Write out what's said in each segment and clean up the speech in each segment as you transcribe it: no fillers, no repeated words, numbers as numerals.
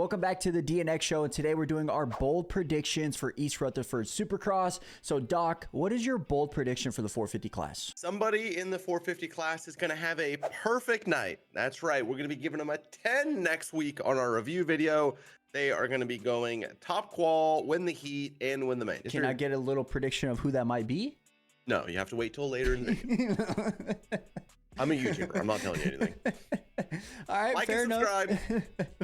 welcome back to the DNX show, and today we're doing our bold predictions for East Rutherford Supercross. So Doc, what is your bold prediction for the 450 class? Somebody in the 450 class is going to have a perfect night. That's right. We're going to be giving them a 10 next week on our review video. They are going to be going top qual, win the heat, and win the main. Can I get a little prediction of who that might be? No, you have to wait till later in the video. I'm a YouTuber. I'm not telling you anything. All right, like fair and enough.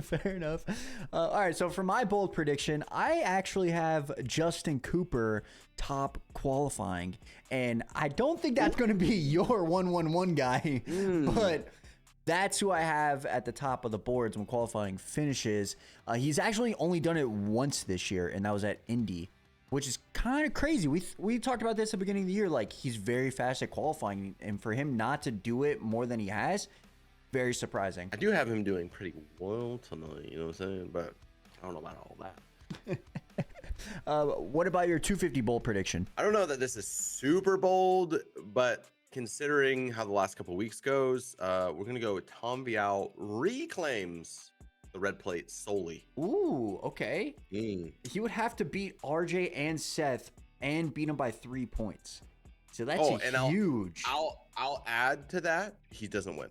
Fair enough. All right, so for my bold prediction, I actually have Justin Cooper top qualifying, and I don't think that's going to be your 111 guy, but that's who I have at the top of the boards when qualifying finishes. He's actually only done it once this year, and that was at Indy, which is kind of crazy. We talked about this at the beginning of the year. Like, he's very fast at qualifying, and for him not to do it more than he has, very surprising. I do have him doing pretty well tonight, you know what I'm saying? But I don't know about all that. What about your 250 bold prediction? I don't know that this is super bold, but considering how the last couple of weeks goes, we're going to go with Tom Vial reclaims the red plate solely. Ooh, okay. He would have to beat RJ and Seth and beat him by 3 points. So that's huge. I'll add to that, he doesn't win.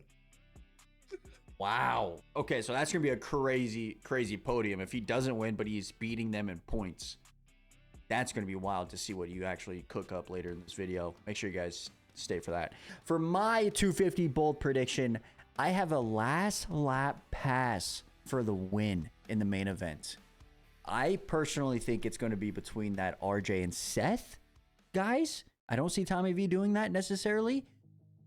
Wow. Okay, so that's going to be a crazy podium. If he doesn't win, but he's beating them in points, that's going to be wild to see what you actually cook up later in this video. Make sure you guys stay for that. For my 250 bold prediction, I have a last lap pass for the win in the main event. I personally think it's going to be between that RJ and Seth guys. I don't see Tommy V doing that necessarily,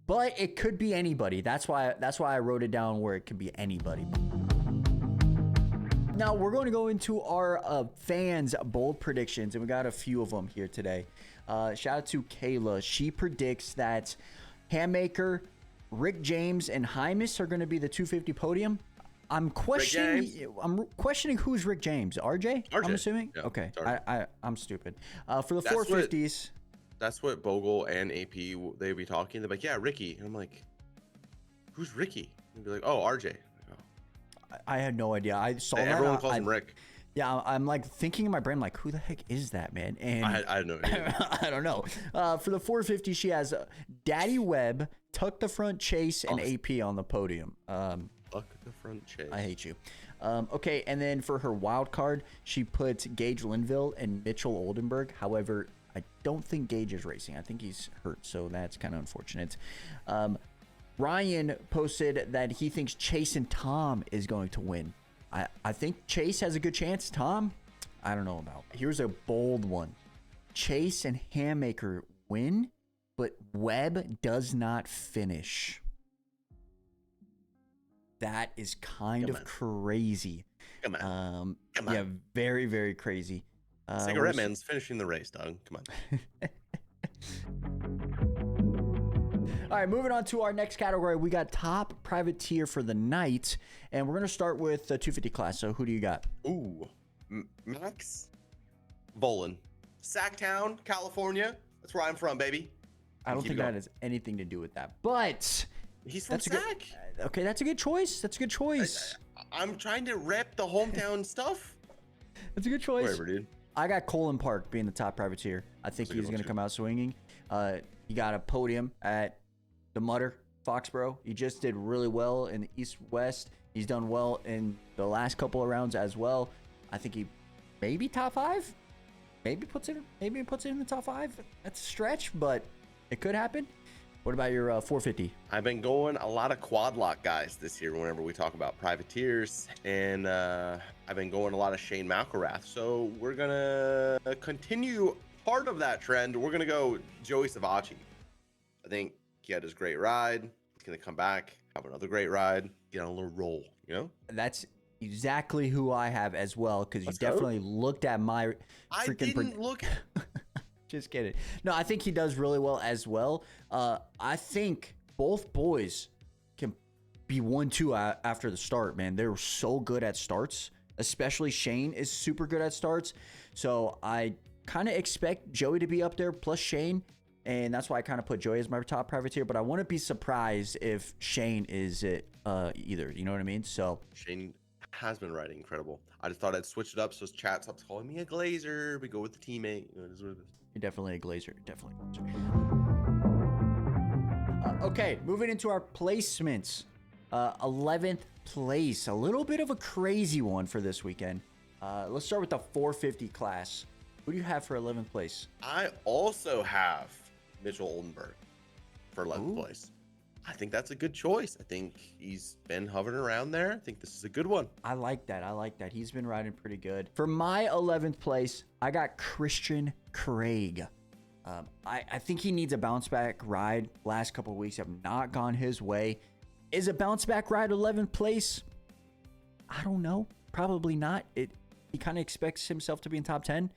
but it could be anybody. That's why I wrote it down where it could be anybody. Now we're going to go into our fans' bold predictions, and we got a few of them here today. Shout out to Kayla. She predicts that Hammaker, Rick James, and Hymus are going to be the 250 podium. I'm questioning who's Rick James. RJ? I'm assuming. Yeah, okay. I'm stupid. For the 450s. That's what Bogle and AP, they'd be talking. They're like, yeah, Ricky. And I'm like, who's Ricky? And they'd be like, oh, RJ. I had no idea. I saw that. Everyone calls him Rick. Yeah, I'm like thinking in my brain, like, who the heck is that, man? And I don't know. I don't know. For the 450, she has Daddy Webb, Tuck the Front Chase, and AP on the podium. Tuck the Front Chase. I hate you. Okay, and then for her wild card, she puts Gage Linville and Mitchell Oldenburg. However, I don't think Gage is racing. I think he's hurt, so that's kind of unfortunate. Ryan posted that he thinks Chase and Tom is going to win. I think Chase has a good chance. Tom, I don't know about. Here's a bold one. Chase and Hammaker win, but Webb does not finish. That is kind of crazy. Come on. Yeah, very, very crazy. Cigarette Man's finishing the race, dog. Come on. All right, moving on to our next category. We got top privateer for the night, and we're going to start with the 250 class. So who do you got? Ooh, Max Volan, Sacktown, California. That's where I'm from, baby. I don't think that has anything to do with that, but he's from Sac. Okay, that's a good choice. That's a good choice. I'm trying to rep the hometown stuff. That's a good choice. Whatever, dude. I got Colin Park being the top privateer. I think he's going to come out swinging. He got a podium at the Mutter, Foxborough. He just did really well in the East-West. He's done well in the last couple of rounds as well. I think he maybe top 5. Maybe puts it in the top 5. That's a stretch, but it could happen. What about your 450? I've been going a lot of quad lock guys this year whenever we talk about privateers, and I've been going a lot of Shane McElrath. So we're going to continue part of that trend. We're going to go Joey Savacci. I think he had his great ride. He's going to come back, have another great ride, get on a little roll, you know? That's exactly who I have as well, because you definitely looked at my freaking... I didn't look at... Just kidding. No, I think he does really well as well. I think both boys can be 1-2 after the start, man. They're so good at starts. Especially Shane is super good at starts. So I kind of expect Joey to be up there plus Shane. And that's why I kind of put Joey as my top privateer. But I wouldn't be surprised if Shane is it either. You know what I mean? So Shane has been riding incredible. I just thought I'd switch it up so chat stops calling me a glazer. We go with the teammate. You know, it is what it is. You're definitely a glazer. Definitely. Okay, moving into our placements. 11th place. A little bit of a crazy one for this weekend. Let's start with the 450 class. Who do you have for 11th place? I also have Mitchell Oldenburg for 11th Ooh. place. I think that's a good choice. I think he's been hovering around there. I think this is a good one. I like that. I like that. He's been riding pretty good. For my 11th place, I got Christian Craig. I think he needs a bounce back ride. Last couple of weeks have not gone his way. Is a bounce back ride 11th place? I don't know. Probably not. He kind of expects himself to be in top 10,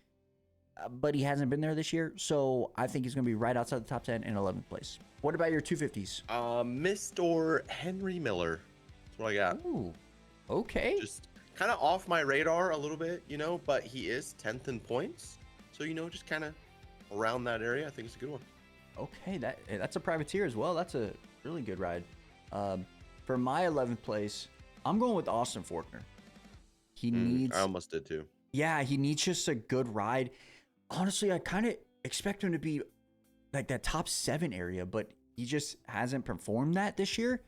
but he hasn't been there this year. So I think he's going to be right outside the top 10 in 11th place. What about your 250s? Mr. Henry Miller. That's what I got. Ooh, okay. Just kind of off my radar a little bit, but he is 10th in points. So, just kind of around that area. I think it's a good one. Okay, that's a privateer as well. That's a really good ride. For my 11th place, I'm going with Austin Faulkner. He needs... I almost did too. Yeah, he needs just a good ride. Honestly, I kind of expect him to be like that top 7 area, but he just hasn't performed that this year.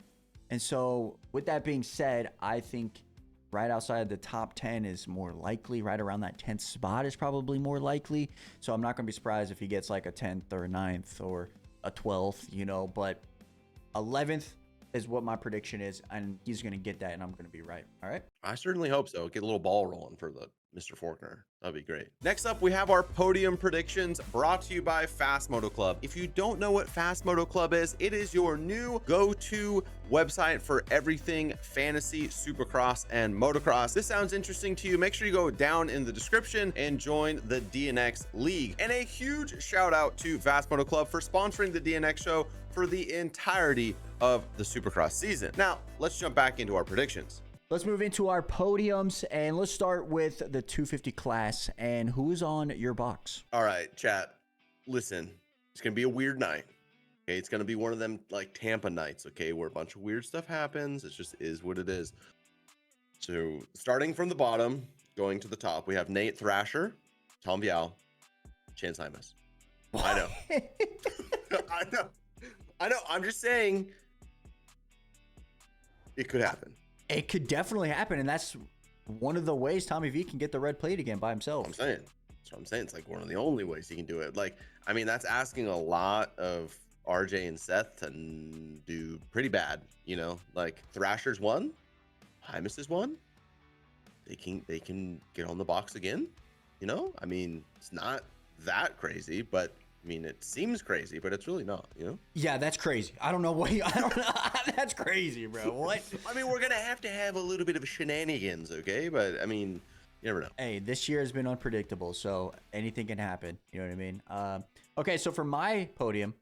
And so with that being said, I think right outside the top 10 is more likely. Right around that 10th spot is probably more likely. So I'm not going to be surprised if he gets like a 10th or a 9th or a 12th, but 11th is what my prediction is, and he's going to get that, and I'm going to be right. All right? I certainly hope so. Get a little ball rolling for the Mr. Faulkner. That'd be great. Next up, we have our podium predictions brought to you by FastMoto Club. If you don't know what FastMoto Club is, it is your new go-to website for everything fantasy, supercross, and motocross. This sounds interesting to you. Make sure you go down in the description and join the DNX League. And a huge shout out to FastMoto Club for sponsoring the DNX show for the entirety of the supercross season. Now, let's jump back into our predictions. Let's move into our podiums, and let's start with the 250 class. And who's on your box? All right, chat. Listen, it's going to be a weird night. Okay, it's going to be one of them like Tampa nights, okay, where a bunch of weird stuff happens. It just is what it is. So, starting from the bottom, going to the top, we have Nate Thrasher, Tom Vial, Chance Hymas. I know. I know. I'm just saying it could happen. It could definitely happen, and that's one of the ways Tommy V can get the red plate again by himself. That's what I'm saying. It's like one of the only ways he can do it. Like, I mean, that's asking a lot of RJ and Seth to do pretty bad, Like, Thrasher's won, Hymas is won. They can get on the box again, I mean, it's not that crazy, but I mean, it seems crazy, but it's really not, Yeah, that's crazy. I don't know what I don't know. That's crazy, bro. What? I mean, we're going to have a little bit of shenanigans, okay? But I mean, you never know. Hey, this year has been unpredictable, so anything can happen. You know what I mean? Okay, so for my podium,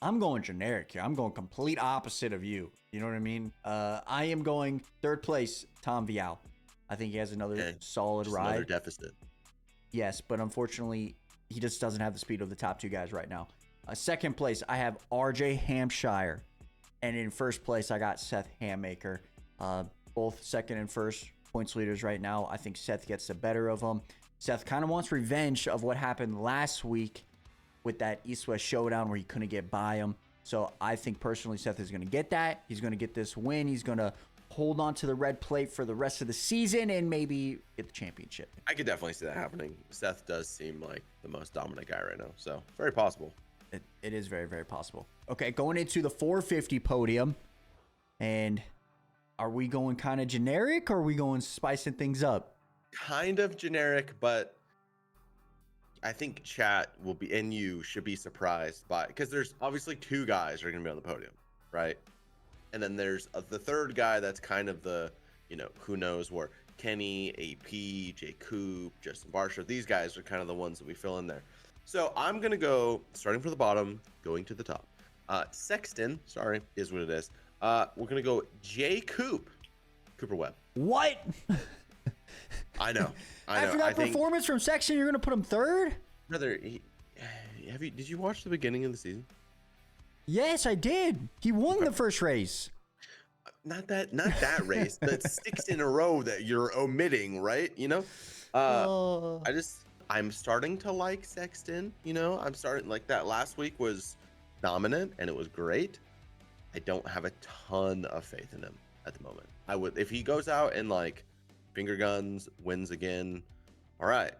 I'm going generic here. I'm going complete opposite of you. You know what I mean? I am going 3rd place, Tom Vial. I think he has another solid ride. Another deficit. Yes, but unfortunately, he just doesn't have the speed of the top 2 guys right now. 2nd place, I have RJ Hampshire. And in 1st place, I got Seth Hammaker. Both 2nd and 1st points leaders right now. I think Seth gets the better of them. Seth kind of wants revenge of what happened last week with that East-West showdown where he couldn't get by him. So I think personally Seth is going to get that. He's going to get this win. He's going to hold on to the red plate for the rest of the season and maybe get the championship. I could definitely see that happening. Seth does seem like the most dominant guy right now. So very possible. It is very, very possible. Okay, going into the 450 podium. And are we going kind of generic or are we going spicing things up? Kind of generic, but I think chat will be, and you should be surprised by, because there's obviously 2 guys that are going to be on the podium, right? And then there's the 3rd guy that's kind of the, who knows where. Kenny, AP, Jay Coop, Justin Barsha. These guys are kind of the ones that we fill in there. So I'm going to go, starting from the bottom, going to the top. Sexton, sorry, is what it is. We're going to go Jay Coop, Cooper Webb. What? I know. After that performance from Sexton, you're going to put him 3rd? Brother, did you watch the beginning of the season? Yes, I did. He won the first race. not that race. That's 6 in a row that you're omitting, right? Oh. I'm starting to like Sexton. I'm starting like that. Last week was dominant and it was great. I don't have a ton of faith in him at the moment. I would, if he goes out and like finger guns, wins again. All right,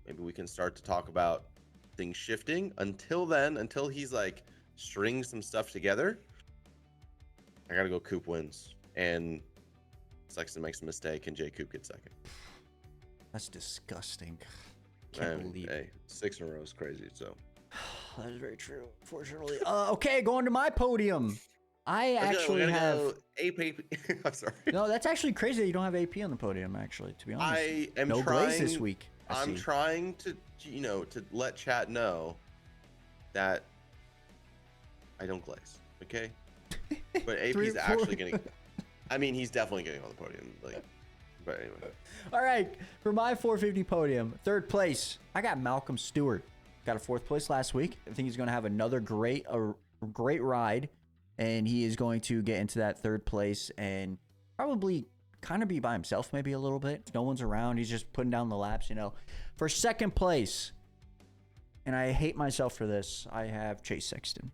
maybe we can start to talk about things shifting. Until then, until he's like stringing some stuff together, I gotta go Coop wins and Sexton makes a mistake and J Coop gets second. That's disgusting. Can't believe it. 6 in a row is crazy. So that is very true. Fortunately, okay, going to my podium. I actually have AP. I'm sorry. No, that's actually crazy that you don't have AP on the podium. Actually, to be honest, I am no trying glaze this week. I'm trying to, to let chat know that I don't glaze. Okay, but AP's actually getting. I mean, he's definitely getting on the podium. Like, but anyway. All right, for my 450 podium, 3rd place, I got Malcolm Stewart. Got a 4th place last week. I think he's going to have another great ride, and he is going to get into that 3rd place and probably kind of be by himself maybe a little bit. If no one's around, he's just putting down the laps, For 2nd place, and I hate myself for this, I have Chase Sexton.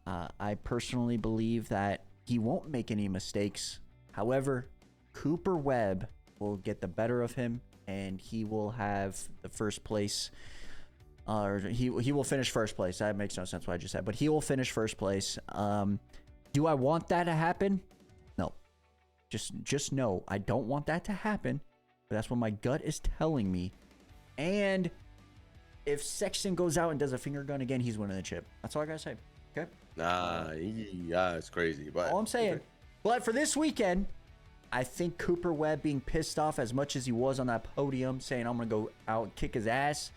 I personally believe that he won't make any mistakes. However, Cooper Webb will get the better of him, and he will have the 1st place. He will finish 1st place. That makes no sense what I just said, but he will finish 1st place. Do I want that to happen? No. Just no. I don't want that to happen, but that's what my gut is telling me. And if Sexton goes out and does a finger gun again, he's winning the chip. That's all I gotta say. Okay. Yeah, it's crazy, but all I'm saying. Okay. But for this weekend, I think Cooper Webb being pissed off as much as he was on that podium, saying I'm gonna go out and kick his ass.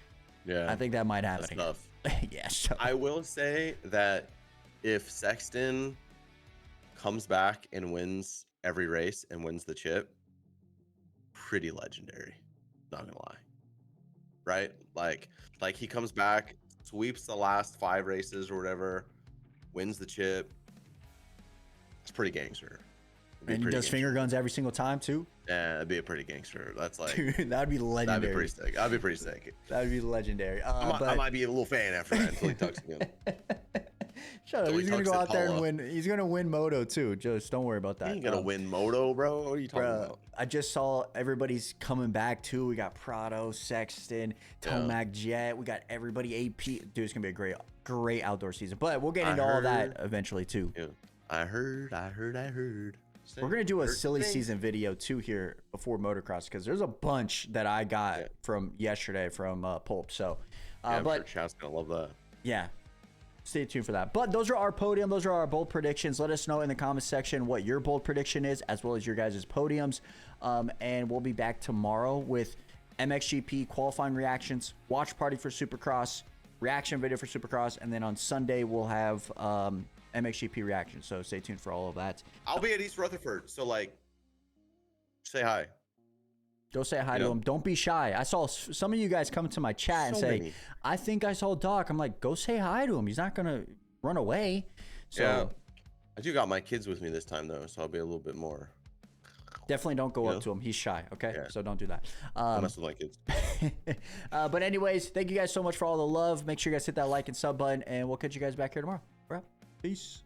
Yeah, I think that might happen. That's tough. Yeah. So. I will say that if Sexton comes back and wins every race and wins the chip, pretty legendary. Not gonna lie. Right? Like he comes back, sweeps the last 5 races or whatever, wins the chip. It's pretty gangster. And he does finger guns every single time too. Yeah, that'd be a pretty gangster. That's like, dude, that'd be legendary. That'd be pretty sick. That'd be pretty sick. That'd be legendary. I might be a little fan after that until he tucks again. Shut up. He's gonna go out there and win. He's gonna win Moto too. Just don't worry about that. He ain't gonna win Moto, bro. What are you talking about? I just saw everybody's coming back too. We got Prado, Sexton, Tomac, Jet. We got everybody AP. Dude, it's gonna be a great outdoor season. But we'll get into all that eventually too. Yeah. I heard. We're going to do a silly season video too here before motocross because there's a bunch that I got from yesterday from Pulp. So, I'm sure chat's going to love that. Yeah. Stay tuned for that. But those are our podium. Those are our bold predictions. Let us know in the comments section what your bold prediction is as well as your guys' podiums. And we'll be back tomorrow with MXGP qualifying reactions, watch party for Supercross, reaction video for Supercross. And then on Sunday, we'll have MXGP reaction, so stay tuned for all of that. I'll be at East Rutherford, so like, say hi. Go say hi to him. Don't be shy. I saw some of you guys come to my chat and say, I think I saw Doc. I'm like, go say hi to him. He's not gonna run away. So yeah, I do got my kids with me this time though, so I'll be a little bit more. Definitely don't go up to him. He's shy. Okay, so don't do that. I mess with my kids. But anyways, thank you guys so much for all the love. Make sure you guys hit that like and sub button, and we'll catch you guys back here tomorrow. Peace.